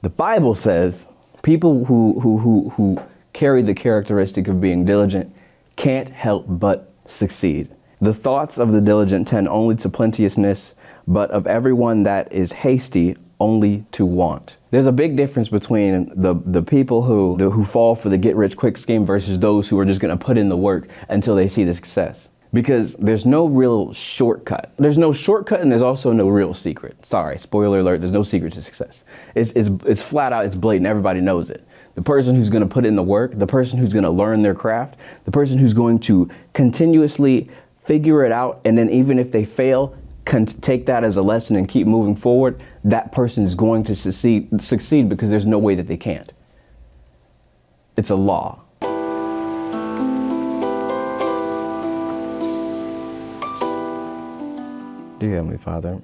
The Bible says people who carry the characteristic of being diligent can't help but succeed. The thoughts of the diligent tend only to plenteousness, but of everyone that is hasty, only to want. There's a big difference between the people who fall for the get-rich-quick scheme versus those who are just going to put in the work until they see the success. Because there's no real shortcut. There's no shortcut, and there's also no real secret. Sorry, spoiler alert, there's no secret to success. It's flat out, it's blatant, everybody knows it. The person who's going to put in the work, the person who's going to learn their craft, the person who's going to continuously figure it out, and then even if they fail, take that as a lesson and keep moving forward, that person is going to succeed because there's no way that they can't. It's a law. Dear Heavenly Father,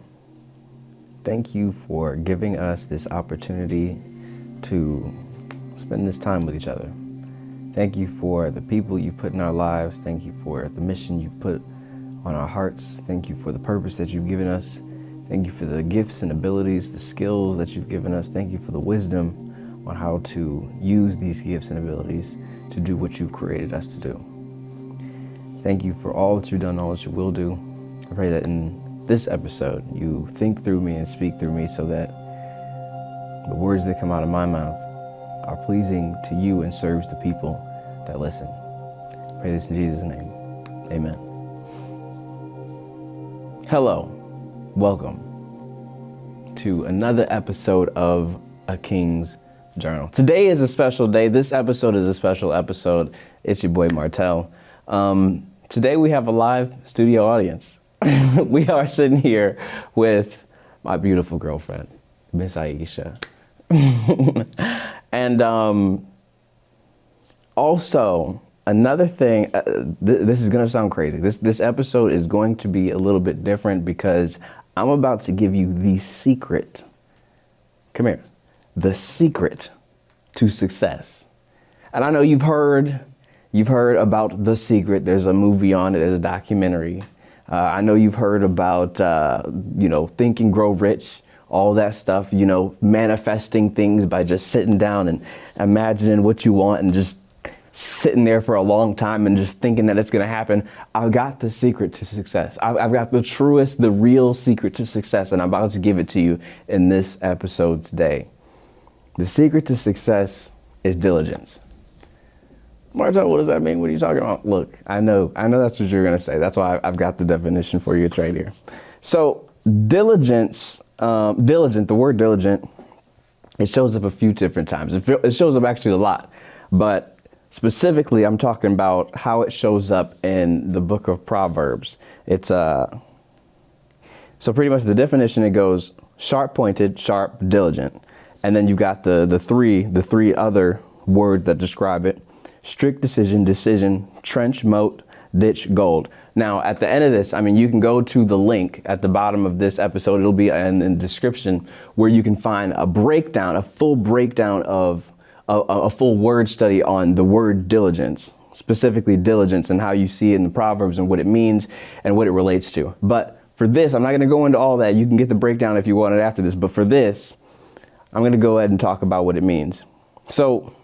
thank you for giving us this opportunity to spend this time with each other. Thank you for the people you've put in our lives. Thank you for the mission you've put on our hearts. Thank you for the purpose that you've given us. Thank you for the gifts and abilities, the skills that you've given us. Thank you for the wisdom on how to use these gifts and abilities to do what you've created us to do. Thank you for all that you've done, all that you will do. I pray that in this episode, you think through me and speak through me so that the words that come out of my mouth are pleasing to you and serves the people that listen. I pray this in Jesus' name. Amen. Hello, welcome to another episode of A King's Journal. Today is a special day. This episode is a special episode. It's your boy Martel. Today we have a live studio audience. We are sitting here with my beautiful girlfriend, Miss Aisha. And also, another thing, this is going to sound crazy. This episode is going to be a little bit different because I'm about to give you the secret. Come here. The secret to success. And I know you've heard about The Secret. There's a movie on it. There's a documentary. I know you've heard about, Think and Grow Rich, all that stuff, manifesting things by just sitting down and imagining what you want and just sitting there for a long time and just thinking that it's going to happen. I've got the secret to success. I've got the real secret to success, and I'm about to give it to you in this episode today. The secret to success is diligence. Martel, what does that mean? What are you talking about? Look, I know that's what you're going to say. That's why I've got the definition for you right here. So diligence, the word diligent, it shows up a few different times. It shows up actually a lot, but specifically I'm talking about how it shows up in the book of Proverbs. It's so pretty much the definition, it goes sharp pointed, sharp, diligent. And then you've got the three other words that describe it. Strict decision, trench, moat, ditch, gold. Now, at the end of this, you can go to the link at the bottom of this episode. It'll be in the description where you can find a full breakdown of a full word study on the word diligence, specifically diligence and how you see it in the Proverbs and what it means and what it relates to. But for this, I'm not going to go into all that. You can get the breakdown if you want it after this. But for this, I'm going to go ahead and talk about what it means. So,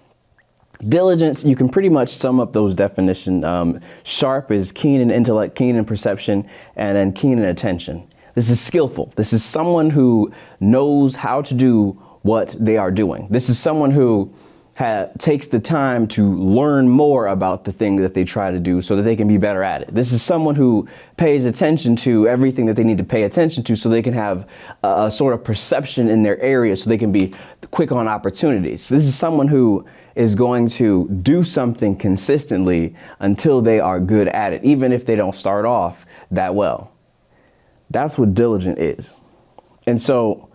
diligence, you can pretty much sum up those definitions. Sharp is keen in intellect, keen in perception, and then keen in attention. This is skillful. This is someone who knows how to do what they are doing. This is someone who takes the time to learn more about the thing that they try to do so that they can be better at it. This is someone who pays attention to everything that they need to pay attention to so they can have a sort of perception in their area so they can be quick on opportunities. This is someone who is going to do something consistently until they are good at it, even if they don't start off that well. That's what diligent is. And so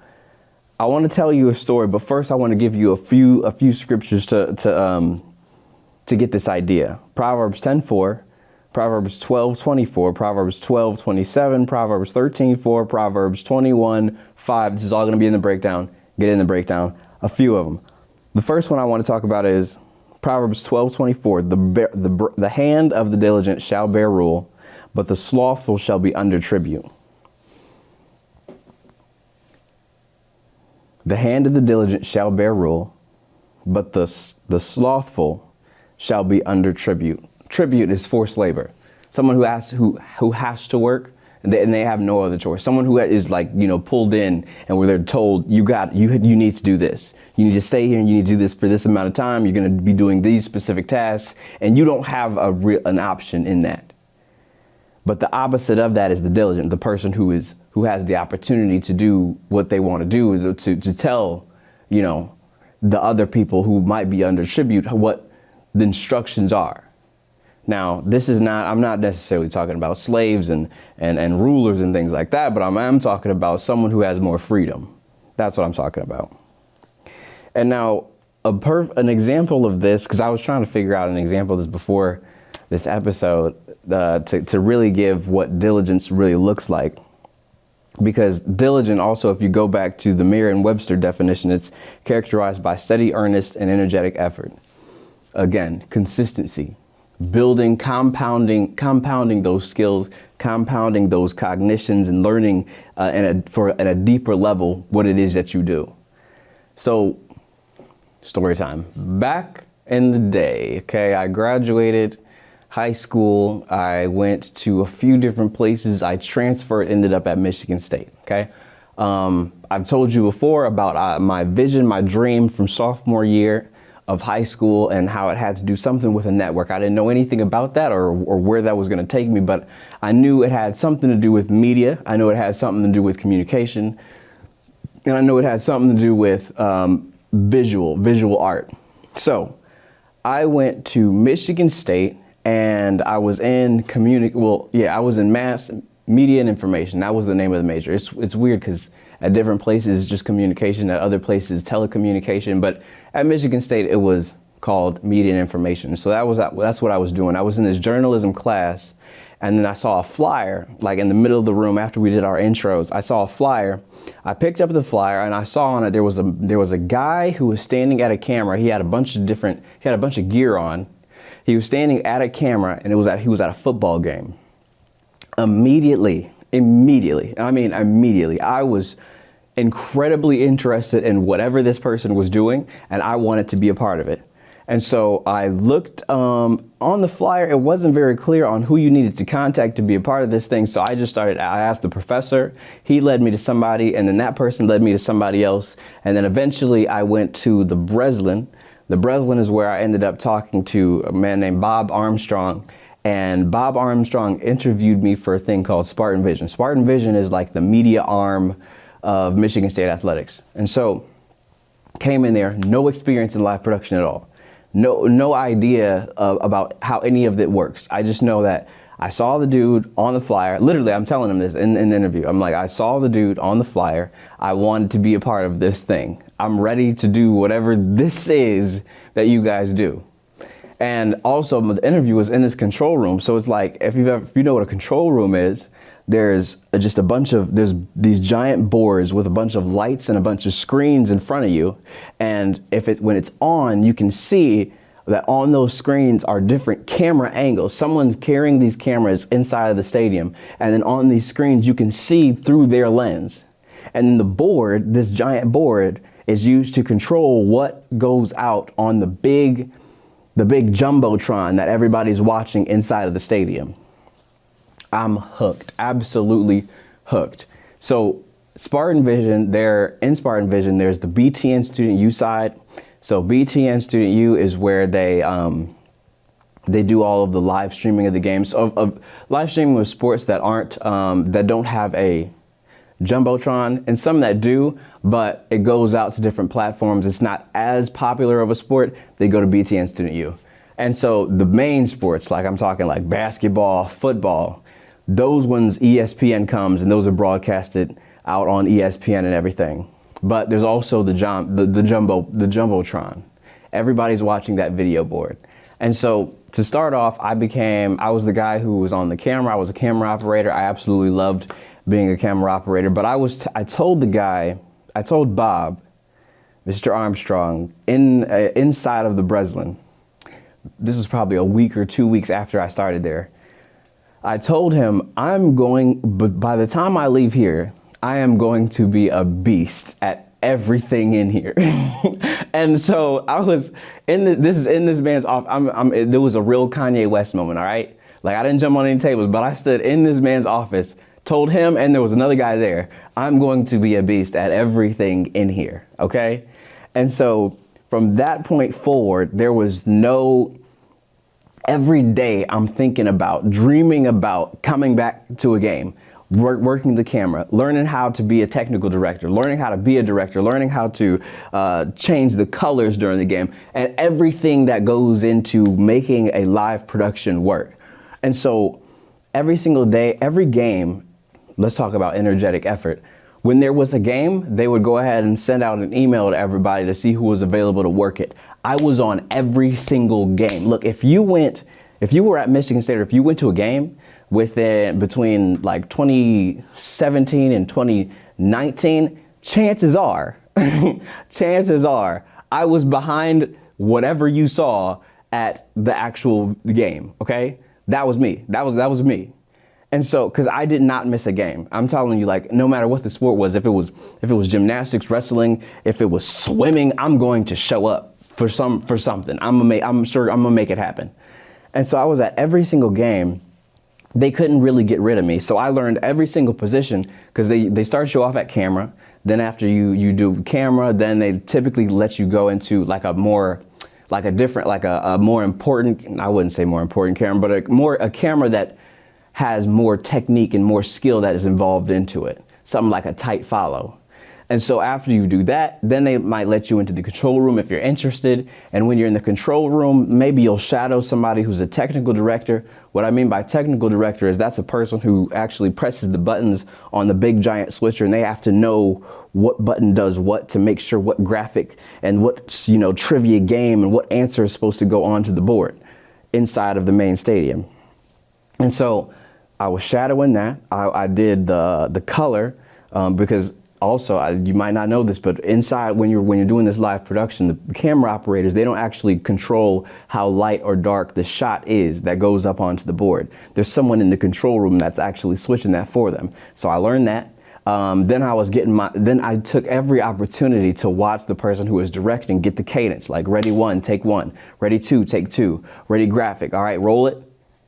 I want to tell you a story, but first I want to give you a few scriptures to get this idea. Proverbs 10:4, Proverbs 12:24, Proverbs 12:27, Proverbs 13:4, Proverbs 21:5. This is all going to be in the breakdown. Get in the breakdown. A few of them. The first one I want to talk about is Proverbs 12:24. The hand of the diligent shall bear rule, but the slothful shall be under tribute. The hand of the diligent shall bear rule, but the slothful shall be under tribute. Tribute is forced labor. Someone who has to work and they have no other choice. Someone who is like, pulled in and where they're told you need to do this. You need to stay here and you need to do this for this amount of time. You're going to be doing these specific tasks and you don't have an option in that. But the opposite of that is the diligent, the person who has the opportunity to do what they want to do, to tell, the other people who might be under tribute what the instructions are. Now, I'm not necessarily talking about slaves and rulers and things like that, but I'm talking about someone who has more freedom. That's what I'm talking about. And now an example of this, because I was trying to figure out an example of this before this episode, to really give what diligence really looks like. Because diligent also, if you go back to the Merriam-Webster definition, it's characterized by steady, earnest, and energetic effort. Again, consistency. Building, compounding those skills, compounding those cognitions, and learning at a deeper level what it is that you do. So, story time. Back in the day, okay, I graduated high school. I went to a few different places. I transferred, ended up at Michigan State, okay? I've told you before about my vision, my dream from sophomore year of high school and how it had to do something with a network. I didn't know anything about that or where that was going to take me, but I knew it had something to do with media. I knew it had something to do with communication. And I knew it had something to do with visual art. So I went to Michigan State and I was in I was in mass media and information. That was the name of the major. It's weird because at different places it's just communication, at other places telecommunication, but at Michigan State it was called media and information. So that's what I was doing. I was in this journalism class, and then I saw a flyer like in the middle of the room after we did our intros. I saw a flyer. I picked up the flyer and I saw on it there was a guy who was standing at a camera. He had a bunch of gear on. He was standing at a camera and he was at a football game. Immediately, I was incredibly interested in whatever this person was doing, and I wanted to be a part of it. And so I looked on the flyer. It wasn't very clear on who you needed to contact to be a part of this thing. So I asked the professor. He led me to somebody, and then that person led me to somebody else. And then eventually I went to the Breslin. The Breslin is where I ended up talking to a man named Bob Armstrong. And Bob Armstrong interviewed me for a thing called Spartan Vision. Spartan Vision is like the media arm of Michigan State athletics. And so came in there, no experience in live production at all. No idea about how any of it works. I just know that I saw the dude on the flyer. Literally, I'm telling him this in the interview. I'm like, I saw the dude on the flyer. I wanted to be a part of this thing. I'm ready to do whatever this is that you guys do. And also, the interview was in this control room. So it's like, if you know what a control room is, there's these giant boards with a bunch of lights and a bunch of screens in front of you. And when it's on, you can see that on those screens are different camera angles. Someone's carrying these cameras inside of the stadium. And then on these screens, you can see through their lens. And then the board, this giant board, is used to control what goes out on the big jumbotron that everybody's watching inside of the stadium. I'm hooked, absolutely hooked. So Spartan Vision, in Spartan Vision, there's the BTN Student U side. So BTN Student U is where they do all of the live streaming of the games, of live streaming of sports that don't have a jumbotron, and some that do, but it goes out to different platforms. It's not as popular of a sport. They go to BTN Student U. And so the main sports, like I'm talking like basketball, football, those ones ESPN comes and those are broadcasted out on ESPN and everything. But there's also the jumbotron. Everybody's watching that video board. And so to start off, I was the guy who was on the camera. I was a camera operator. I absolutely loved being a camera operator. But I told Bob, Mr. Armstrong, inside of the Breslin, this was probably a week or 2 weeks after I started there. I told him, but by the time I leave here, I am going to be a beast at everything in here. And so I was in this is in this man's office. There was a real Kanye West moment, all right? Like, I didn't jump on any tables, but I stood in this man's office, told him, and there was another guy there, I'm going to be a beast at everything in here, okay? And so from that point forward, there was no, every day I'm thinking about, dreaming about coming back to a game, working the camera, learning how to be a technical director, learning how to be a director, learning how to change the colors during the game, and everything that goes into making a live production work. And so every single day, every game, let's talk about energetic effort. When there was a game, they would go ahead and send out an email to everybody to see who was available to work it. I was on every single game. Look, if you were at Michigan State, or if you went to a game between like 2017 and 2019, chances are I was behind whatever you saw at the actual game, okay? That was me. That was me. And so, because I did not miss a game. I'm telling you, like, no matter what the sport was, if it was gymnastics, wrestling, if it was swimming, I'm going to show up for something. I'm sure I'm gonna make it happen. And so I was at every single game. They couldn't really get rid of me. So I learned every single position, because they start you off at camera. Then after you do camera, then they typically let you go into like a more important, I wouldn't say more important camera, but a camera that has more technique and more skill that is involved into it. Something like a tight follow. And so after you do that, then they might let you into the control room if you're interested. And when you're in the control room, maybe you'll shadow somebody who's a technical director. What I mean by technical director is that's a person who actually presses the buttons on the big giant switcher, and they have to know what button does what to make sure what graphic and what, trivia game and what answer is supposed to go onto the board inside of the main stadium. And so I was shadowing that. I did the color because also, you might not know this, but inside when you're doing this live production, the camera operators, they don't actually control how light or dark the shot is that goes up onto the board. There's someone in the control room that's actually switching that for them. So I learned that. Then I took every opportunity to watch the person who was directing get the cadence, like ready one, take one, ready two, take two, ready graphic. All right, roll it,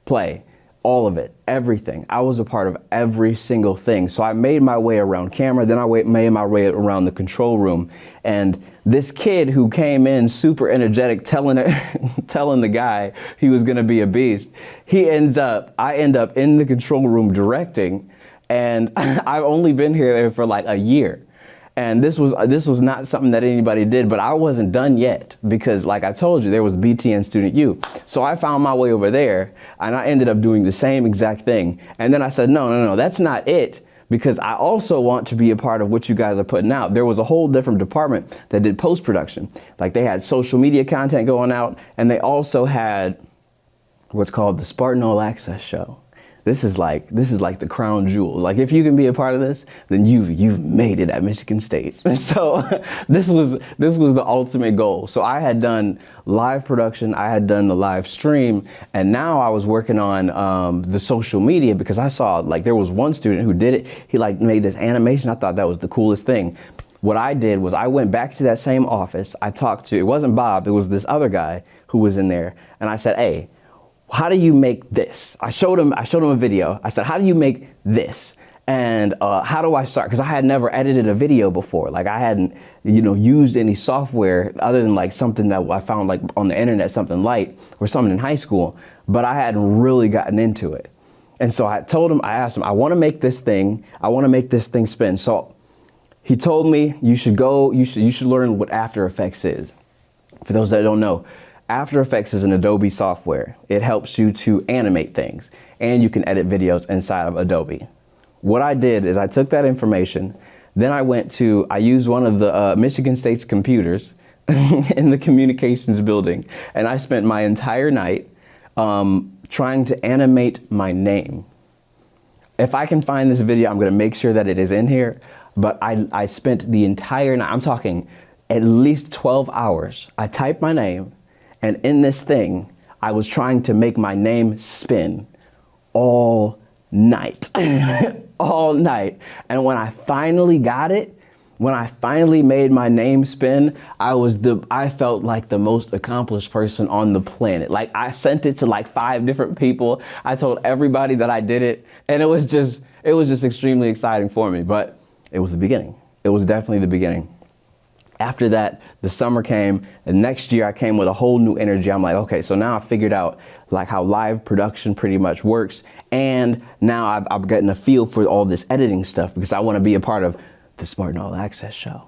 play. All of it, everything. I was a part of every single thing. So I made my way around camera, then I made my way around the control room. And this kid who came in super energetic, telling the guy he was gonna be a beast, I end up in the control room directing, and I've only been here for like a year. And this was not something that anybody did, but I wasn't done yet, because like I told you, there was BTN Student U. So I found my way over there, and I ended up doing the same exact thing. And then I said, no, that's not it, because I also want to be a part of what you guys are putting out. There was a whole different department that did post-production. Like, they had social media content going out, and they also had what's called the Spartan All Access show. This is like the crown jewel. Like, if you can be a part of this, then you've made it at Michigan State. So this was the ultimate goal. So I had done live production, I had done the live stream, and now I was working on the social media, because I saw, like, there was one student who did it. He like made this animation. I thought that was the coolest thing. What I did was I went back to that same office. I talked to, it wasn't Bob, it was this other guy who was in there, and I said, hey, how do you make this? I showed him a video. I said, how do you make this? And how do I start? Because I had never edited a video before. Like, I hadn't, used any software other than like something that I found like on the internet, something light or something in high school, but I hadn't really gotten into it. And so I asked him, I want to make this thing. I want to make this thing spin. So he told me you should learn what After Effects is. For those that don't know, After Effects is an Adobe software. It helps you to animate things, and you can edit videos inside of Adobe. What I did is I took that information, then I used one of the Michigan State's computers in the communications building, and I spent my entire night trying to animate my name. If I can find this video, I'm gonna make sure that it is in here, but I spent the entire night, I'm talking at least 12 hours. I typed my name, and in this thing, I was trying to make my name spin all night, all night. And when I finally got it, when I finally made my name spin, I felt like the most accomplished person on the planet. Like, I sent it to like 5 different people. I told everybody that I did it, and it was just extremely exciting for me. But it was the beginning. It was definitely the beginning. After that, the summer came, and next year I came with a whole new energy. I'm like, okay, so now I figured out like how live production pretty much works. And now I'm getting a feel for all this editing stuff because I want to be a part of the Smart and All Access show.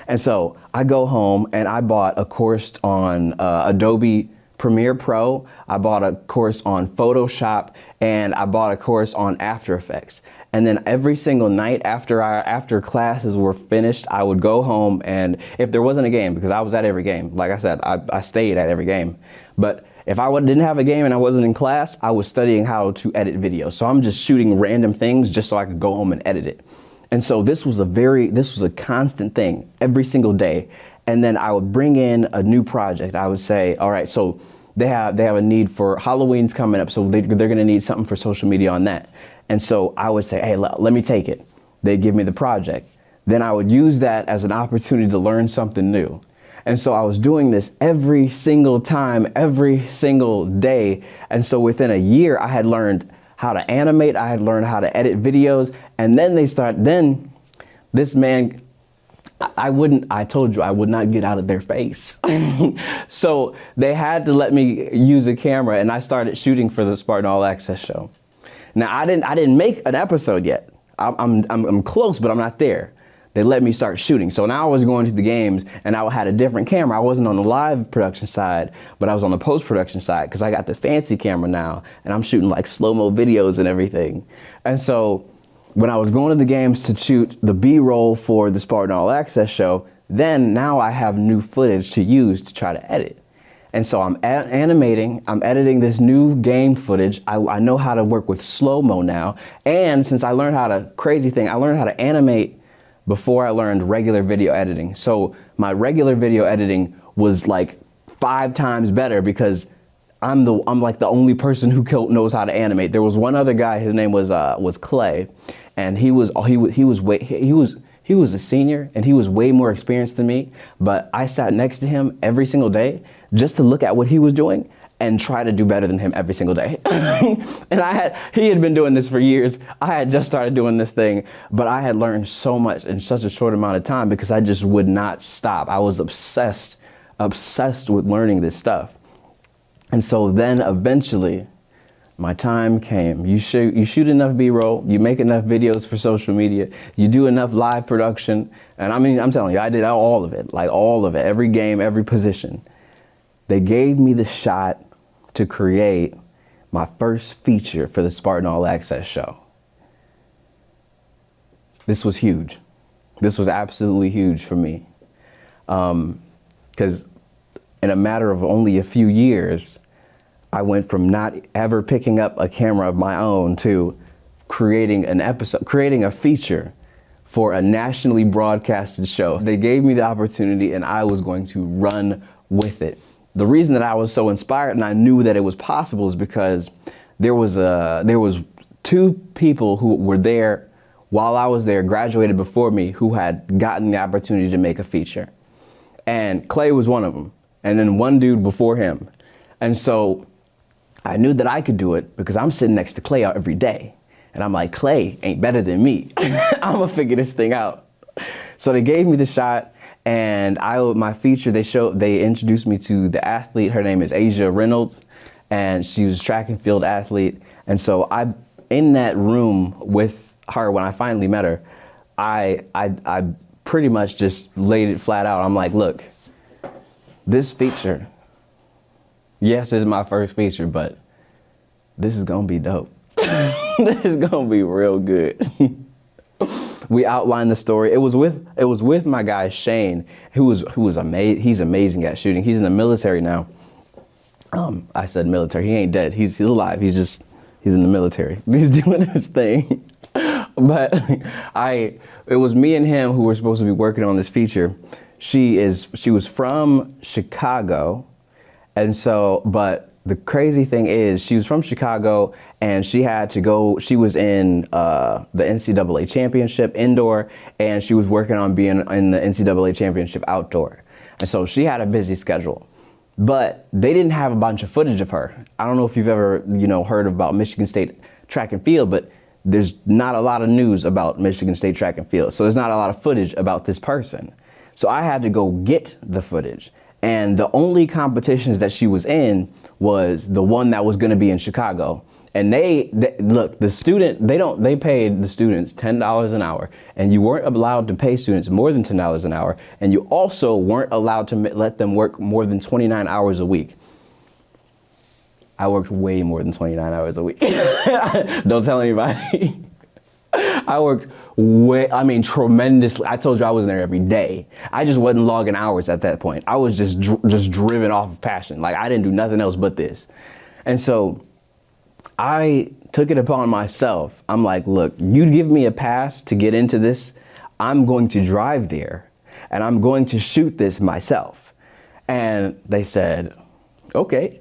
And so I go home and I bought a course on Adobe Premiere Pro. I bought a course on Photoshop, and I bought a course on After Effects. And then every single night after classes were finished, I would go home, and if there wasn't a game, because I was at every game, like I said, I stayed at every game. But if I didn't have a game and I wasn't in class, I was studying how to edit videos. So I'm just shooting random things just so I could go home and edit it. And so this was a constant thing every single day. And then I would bring in a new project. I would say, all right, so they have a need for Halloween's coming up, so they're going to need something for social media on that. And so I would say, hey, let me take it. They'd give me the project. Then I would use that as an opportunity to learn something new. And so I was doing this every single time, every single day. And so within a year, I had learned how to animate. I had learned how to edit videos. And then this man, I told you I would not get out of their face. So they had to let me use a camera, and I started shooting for the Spartan All Access show. Now I didn't make an episode yet. I'm close, but I'm not there. They let me start shooting. So now I was going to the games, and I had a different camera. I wasn't on the live production side, but I was on the post-production side because I got the fancy camera now, and I'm shooting like slow-mo videos and everything. And so when I was going to the games to shoot the B-roll for the Spartan All Access show, then now I have new footage to use to try to edit. And so I'm editing this new game footage. I know how to work with slow-mo now. And since I learned I learned how to animate before I learned regular video editing. So my regular video editing was like 5 times better because I'm like the only person who knows how to animate. There was one other guy, his name was Clay, and he was a senior, and he was way more experienced than me, but I sat next to him every single day just to look at what he was doing and try to do better than him every single day. And he had been doing this for years. I had just started doing this thing, but I had learned so much in such a short amount of time because I just would not stop. I was obsessed with learning this stuff. And so then eventually my time came. You shoot enough B-roll, you make enough videos for social media, you do enough live production. And I mean, I'm telling you, I did all of it, every game, every position. They gave me the shot to create my first feature for the Spartan All Access show. This was huge. This was absolutely huge for me. Because in a matter of only a few years, I went from not ever picking up a camera of my own to creating a feature for a nationally broadcasted show. They gave me the opportunity, and I was going to run with it. The reason that I was so inspired and I knew that it was possible is because there was 2 people who were there while I was there, graduated before me, who had gotten the opportunity to make a feature. And Clay was one of them, and then one dude before him. And so I knew that I could do it because I'm sitting next to Clay out every day. And I'm like, Clay ain't better than me. I'm gonna figure this thing out. So they gave me the shot, and my feature, they introduced me to the athlete. Her name is Asia Reynolds, and she was a track and field athlete. And so in that room with her, when I finally met her, I pretty much just laid it flat out. I'm like, look, this feature, yes, it's my first feature, but this is gonna be dope. This is gonna be real good. We outlined the story. It was with my guy Shane, who was amazing. He's amazing at shooting. He's in the military now. I said military. He ain't dead. He's alive. He's in the military. He's doing his thing. But it was me and him who were supposed to be working on this feature. She was from Chicago, and so, but the crazy thing is she was from Chicago and she had to go, she was in the NCAA championship indoor and she was working on being in the NCAA championship outdoor. And so she had a busy schedule, but they didn't have a bunch of footage of her. I don't know if you've ever, heard about Michigan State track and field, but there's not a lot of news about Michigan State track and field. So there's not a lot of footage about this person. So I had to go get the footage. And the only competitions that she was in was the one that was going to be in Chicago. And they look, they paid the students $10 an hour, and you weren't allowed to pay students more than $10 an hour. And you also weren't allowed to let them work more than 29 hours a week. I worked way more than 29 hours a week. Don't tell anybody. I worked tremendously. I told you I was in there every day. I just wasn't logging hours at that point. I was just driven off of passion. Like, I didn't do nothing else but this. And so I took it upon myself. I'm like, look, you give me a pass to get into this. I'm going to drive there and I'm going to shoot this myself. And they said, okay.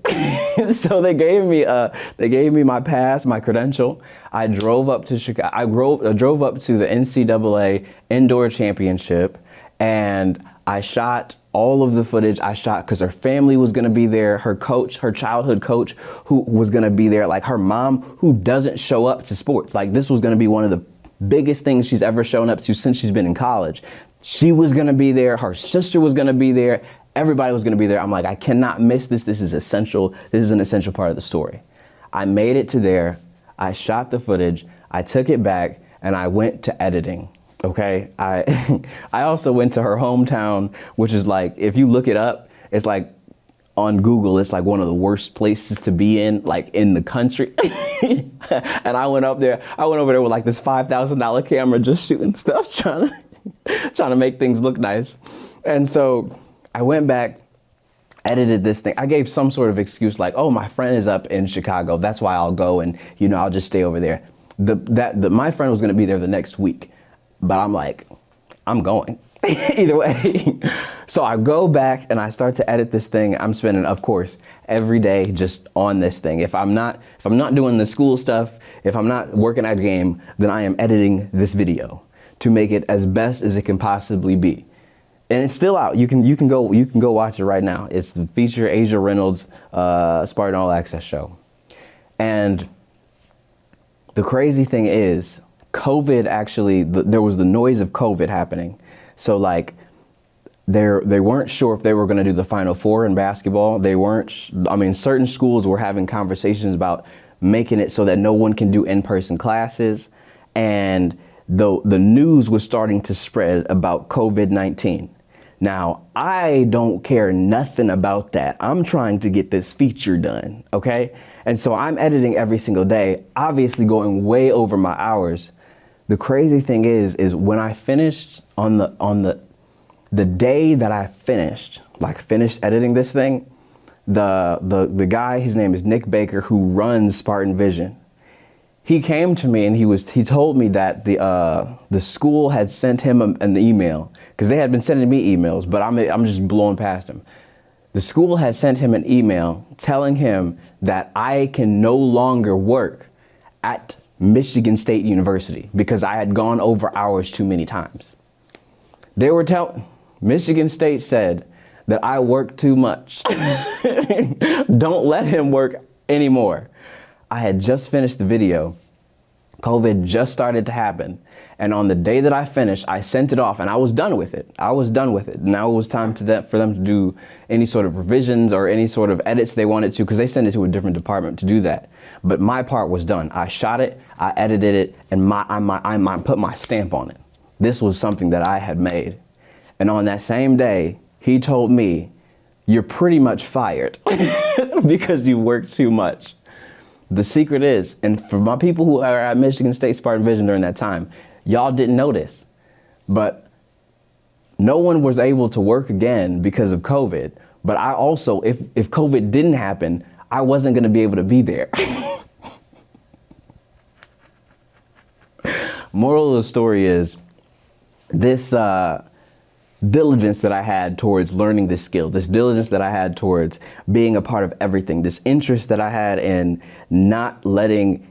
So they gave me my pass, my credential. I drove up to Chicago. I drove up to the NCAA indoor championship, and I shot all of the footage. I shot because her family was going to be there. Her coach, her childhood coach, who was going to be there. Like, her mom, who doesn't show up to sports. Like, this was going to be one of the biggest things she's ever shown up to since she's been in college. She was going to be there. Her sister was going to be there. Everybody was going to be there. I'm like, I cannot miss this. This is essential. This is an essential part of the story. I made it to there. I shot the footage. I took it back and I went to editing. Okay. I also went to her hometown, which is like, if you look it up, it's like on Google, it's like one of the worst places to be in, like in the country. And I went over there with like this $5,000 camera, just shooting stuff, trying to make things look nice. And so I went back, edited this thing. I gave some sort of excuse like, oh, my friend is up in Chicago. That's why I'll go and, I'll just stay over there. My friend was going to be there the next week, but I'm like, I'm going either way. So I go back and I start to edit this thing. I'm spending, of course, every day just on this thing. If I'm not doing the school stuff, if I'm not working at a game, then I am editing this video to make it as best as it can possibly be. And it's still out. You can go watch it right now. It's the feature Asia Reynolds Spartan All Access show. And the crazy thing is, COVID actually, there was the noise of COVID happening. So like, they weren't sure if they were going to do the Final Four in basketball. They weren't. Certain schools were having conversations about making it so that no one can do in-person classes, and the news was starting to spread about COVID-19. Now, I don't care nothing about that. I'm trying to get this feature done, okay? And so I'm editing every single day, obviously going way over my hours. The crazy thing is when I finished on the day that I finished editing this thing, the guy, his name is Nick Baker, who runs Spartan Vision. He came to me and he told me that the school had sent him an email, because they had been sending me emails, but I'm just blowing past him. The school had sent him an email telling him that I can no longer work at Michigan State University because I had gone over hours too many times. Michigan State said that I work too much. Don't let him work anymore. I had just finished the video. COVID just started to happen. And on the day that I finished, I sent it off and I was done with it. Now it was time for them to do any sort of revisions or any sort of edits they wanted to, because they sent it to a different department to do that. But my part was done. I shot it, I edited it, and I put my stamp on it. This was something that I had made. And on that same day, he told me, you're pretty much fired because you worked too much. The secret is, and for my people who are at Michigan State Spartan Vision during that time, y'all didn't know this, but no one was able to work again because of COVID. But I also, if COVID didn't happen, I wasn't going to be able to be there. Moral of the story is, this diligence that I had towards learning this skill, this diligence that I had towards being a part of everything, this interest that I had in not letting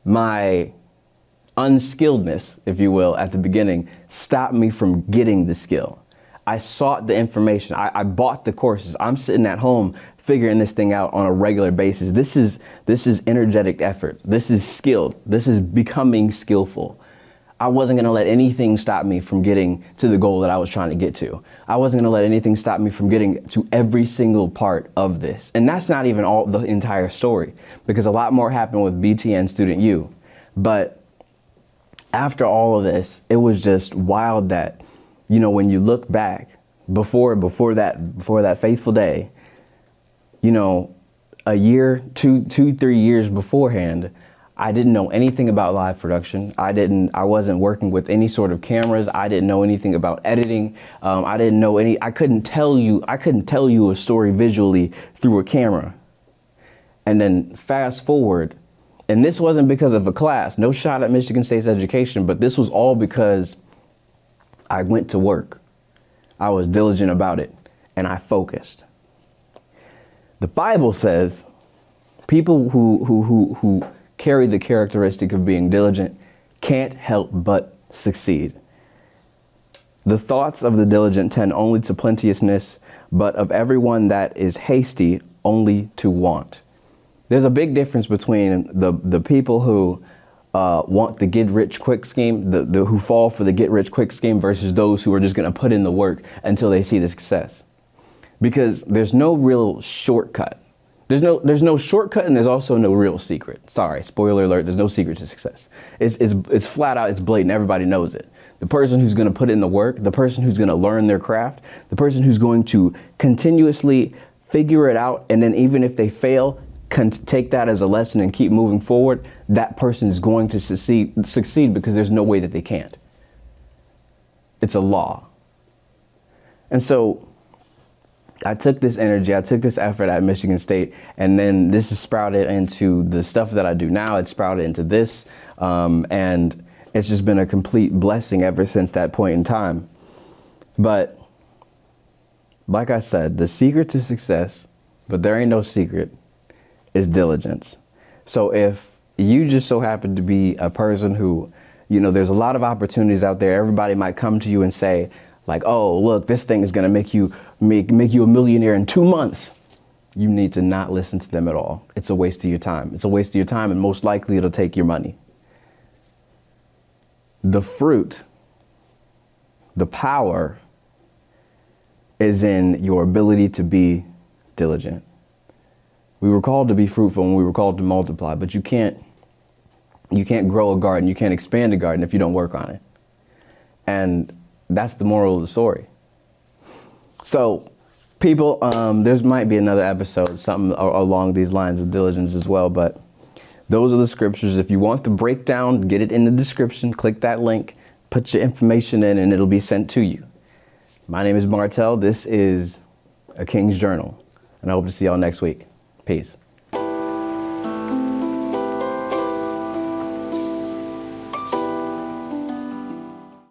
my unskilledness, if you will, at the beginning, stop me from getting the skill. I sought the information. I bought the courses. I'm sitting at home figuring this thing out on a regular basis. This is energetic effort. This is skilled. This is becoming skillful. I wasn't going to let anything stop me from getting to the goal that I was trying to get to. I wasn't going to let anything stop me from getting to every single part of this. And that's not even all the entire story, because a lot more happened with BTN Student U. But after all of this, it was just wild that, you know, when you look back before that faithful day, you know, a year, 3 years beforehand, I didn't know anything about live production. I wasn't working with any sort of cameras. I didn't know anything about editing. I couldn't tell you a story visually through a camera. And then fast forward, and this wasn't because of a class, no shot at Michigan State's education, but this was all because I went to work. I was diligent about it, and I focused. The Bible says people who carry the characteristic of being diligent can't help but succeed. The thoughts of the diligent tend only to plenteousness, but of everyone that is hasty, only to want. There's a big difference between the people who want the get-rich-quick scheme, who fall for the get-rich-quick scheme, versus those who are just going to put in the work until they see the success. Because there's no real shortcut. There's no shortcut, and there's also no real secret. Sorry, spoiler alert, there's no secret to success. It's flat out, it's blatant, everybody knows it. The person who's going to put in the work, the person who's going to learn their craft, the person who's going to continuously figure it out, and then even if they fail, take that as a lesson and keep moving forward, that person is going to succeed because there's no way that they can't. It's a law. And so I took this energy, I took this effort at Michigan State, and then this is sprouted into the stuff that I do now. It's sprouted into this, and it's just been a complete blessing ever since that point in time. But like I said, the secret to success, but there ain't no secret, is diligence. So if you just so happen to be a person who, you know, there's a lot of opportunities out there. Everybody might come to you and say, like, oh, look, this thing is going to make you a millionaire in 2 months. You need to not listen to them at all. It's a waste of your time. It's a waste of your time, and most likely it'll take your money. The fruit, the power, is in your ability to be diligent. We were called to be fruitful and we were called to multiply, but you can't grow a garden, you can't expand a garden if you don't work on it. And that's the moral of the story. So people, there might be another episode, something along these lines of diligence as well, but those are the scriptures. If you want the breakdown, get it in the description, click that link, put your information in, and it'll be sent to you. My name is Martel. This is A King's Journal, and I hope to see y'all next week. Peace.